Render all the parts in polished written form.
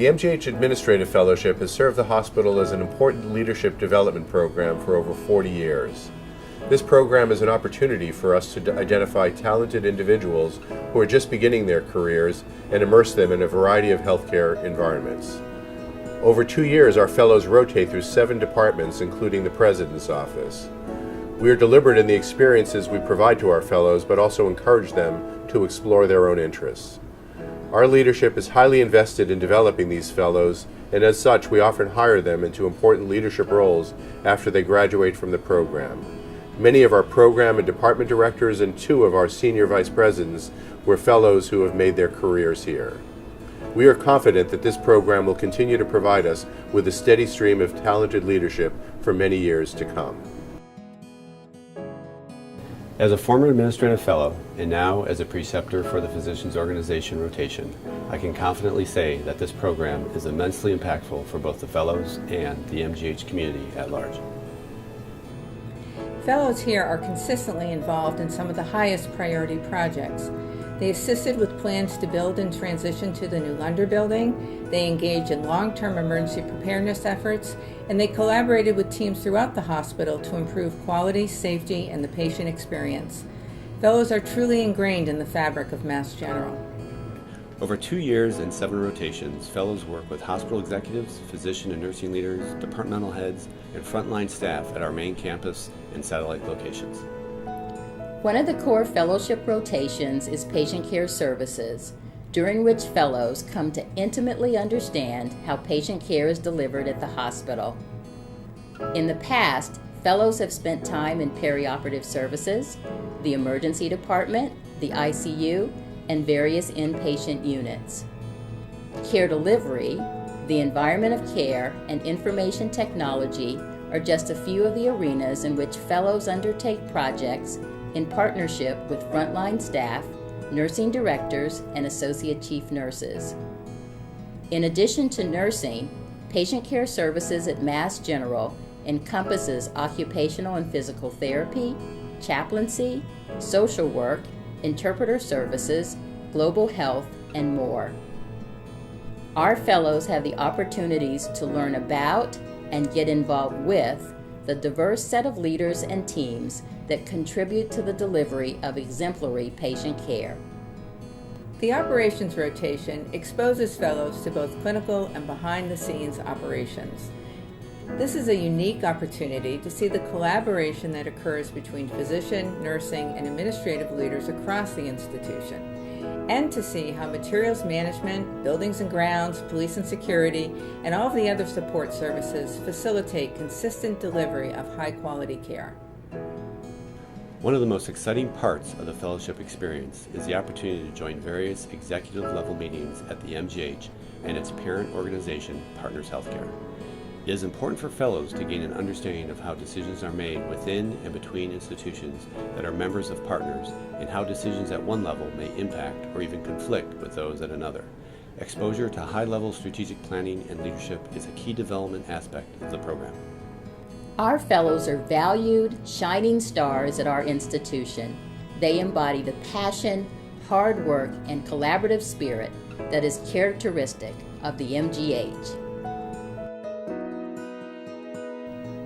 The MGH Administrative Fellowship has served the hospital as an important leadership development program for over 40 years. This program is an opportunity for us to identify talented individuals who are just beginning their careers and immerse them in a variety of healthcare environments. Over 2 years, our fellows rotate through 7 departments, including the President's Office. We are deliberate in the experiences we provide to our fellows, but also encourage them to explore their own interests. Our leadership is highly invested in developing these fellows, and as such, we often hire them into important leadership roles after they graduate from the program. Many of our program and department directors and 2 of our senior vice presidents were fellows who have made their careers here. We are confident that this program will continue to provide us with a steady stream of talented leadership for many years to come. As a former administrative fellow, and now as a preceptor for the Physicians Organization rotation, I can confidently say that this program is immensely impactful for both the fellows and the MGH community at large. Fellows here are consistently involved in some of the highest priority projects. They assisted with plans to build and transition to the new Lunder building, they engaged in long-term emergency preparedness efforts, and they collaborated with teams throughout the hospital to improve quality, safety, and the patient experience. Fellows are truly ingrained in the fabric of Mass General. Over 2 years and 7 rotations, fellows work with hospital executives, physician and nursing leaders, departmental heads, and frontline staff at our main campus and satellite locations. One of the core fellowship rotations is patient care services, during which fellows come to intimately understand how patient care is delivered at the hospital. In the past, fellows have spent time in perioperative services, the emergency department, the ICU, and various inpatient units. Care delivery, the environment of care, and information technology are just a few of the arenas in which fellows undertake projects in partnership with frontline staff, nursing directors, and associate chief nurses. In addition to nursing, patient care services at Mass General encompasses occupational and physical therapy, chaplaincy, social work, interpreter services, global health, and more. Our fellows have the opportunities to learn about and get involved with the diverse set of leaders and teams that contribute to the delivery of exemplary patient care. The operations rotation exposes fellows to both clinical and behind-the-scenes operations. This is a unique opportunity to see the collaboration that occurs between physician, nursing, and administrative leaders across the institution, and to see how materials management, buildings and grounds, police and security, and all of the other support services facilitate consistent delivery of high-quality care. One of the most exciting parts of the fellowship experience is the opportunity to join various executive-level meetings at the MGH and its parent organization, Partners Healthcare. It is important for fellows to gain an understanding of how decisions are made within and between institutions that are members of Partners, and how decisions at one level may impact or even conflict with those at another. Exposure to high-level strategic planning and leadership is a key development aspect of the program. Our fellows are valued, shining stars at our institution. They embody the passion, hard work, and collaborative spirit that is characteristic of the MGH.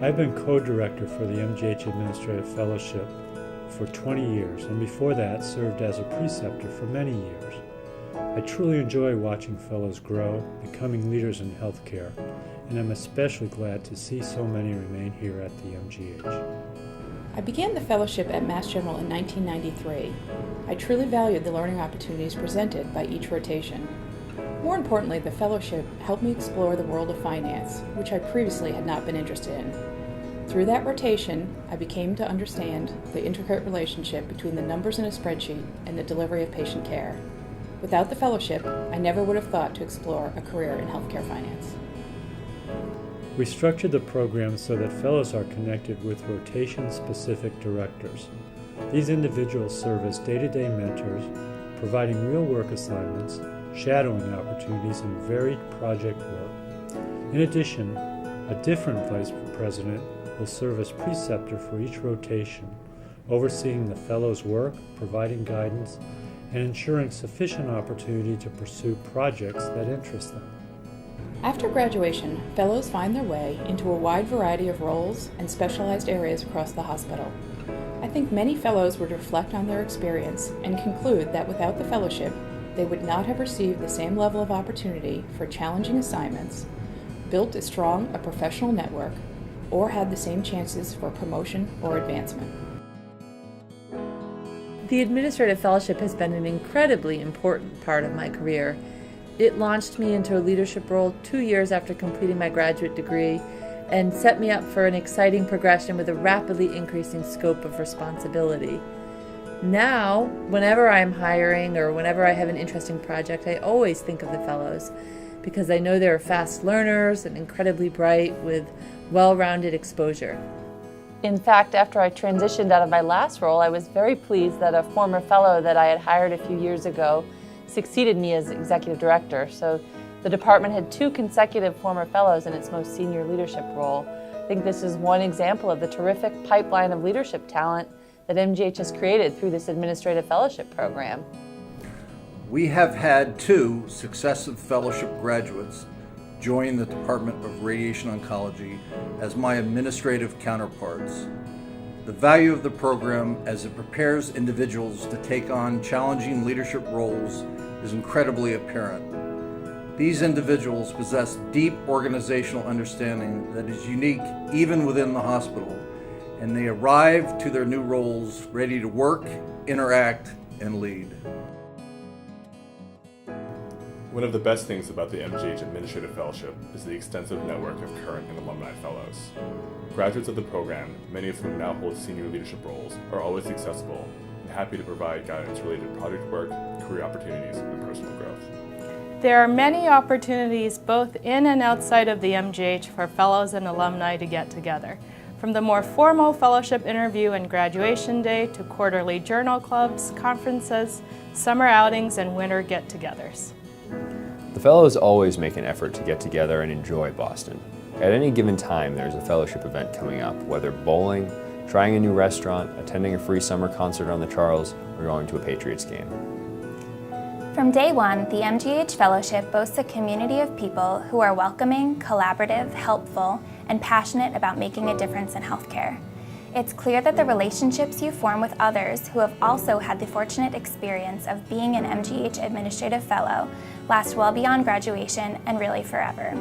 I've been co-director for the MGH Administrative Fellowship for 20 years, and before that served as a preceptor for many years. I truly enjoy watching fellows grow, becoming leaders in healthcare, and I'm especially glad to see so many remain here at the MGH. I began the fellowship at Mass General in 1993. I truly valued the learning opportunities presented by each rotation. More importantly, the fellowship helped me explore the world of finance, which I previously had not been interested in. Through that rotation, I became to understand the intricate relationship between the numbers in a spreadsheet and the delivery of patient care. Without the fellowship, I never would have thought to explore a career in healthcare finance. We structured the program so that fellows are connected with rotation-specific directors. These individuals serve as day-to-day mentors, providing real work assignments, shadowing opportunities, and varied project work. In addition, a different vice president will serve as preceptor for each rotation, overseeing the fellows' work, providing guidance, and ensuring sufficient opportunity to pursue projects that interest them. After graduation, fellows find their way into a wide variety of roles and specialized areas across the hospital. I think many fellows would reflect on their experience and conclude that without the fellowship, they would not have received the same level of opportunity for challenging assignments, built as strong a professional network, or had the same chances for promotion or advancement. The Administrative Fellowship has been an incredibly important part of my career. It launched me into a leadership role 2 years after completing my graduate degree and set me up for an exciting progression with a rapidly increasing scope of responsibility. Now, whenever I'm hiring or whenever I have an interesting project, I always think of the fellows because I know they're fast learners and incredibly bright with well-rounded exposure. In fact, after I transitioned out of my last role, I was very pleased that a former fellow that I had hired a few years ago succeeded me as executive director. So the department had 2 consecutive former fellows in its most senior leadership role. I think this is one example of the terrific pipeline of leadership talent that MGH has created through this administrative fellowship program. We have had 2 successive fellowship graduates join the Department of Radiation Oncology as my administrative counterparts. The value of the program as it prepares individuals to take on challenging leadership roles is incredibly apparent. These individuals possess deep organizational understanding that is unique even within the hospital, and they arrive to their new roles ready to work, interact, and lead. One of the best things about the MGH Administrative Fellowship is the extensive network of current and alumni fellows. Graduates of the program, many of whom now hold senior leadership roles, are always accessible and happy to provide guidance related to project work, career opportunities, and personal growth. There are many opportunities both in and outside of the MGH for fellows and alumni to get together. From the more formal fellowship interview and graduation day to quarterly journal clubs, conferences, summer outings, and winter get-togethers. The fellows always make an effort to get together and enjoy Boston. At any given time, there's a fellowship event coming up, whether bowling, trying a new restaurant, attending a free summer concert on the Charles, or going to a Patriots game. From day one, the MGH Fellowship boasts a community of people who are welcoming, collaborative, helpful, and passionate about making a difference in healthcare. It's clear that the relationships you form with others who have also had the fortunate experience of being an MGH Administrative Fellow last well beyond graduation and really forever.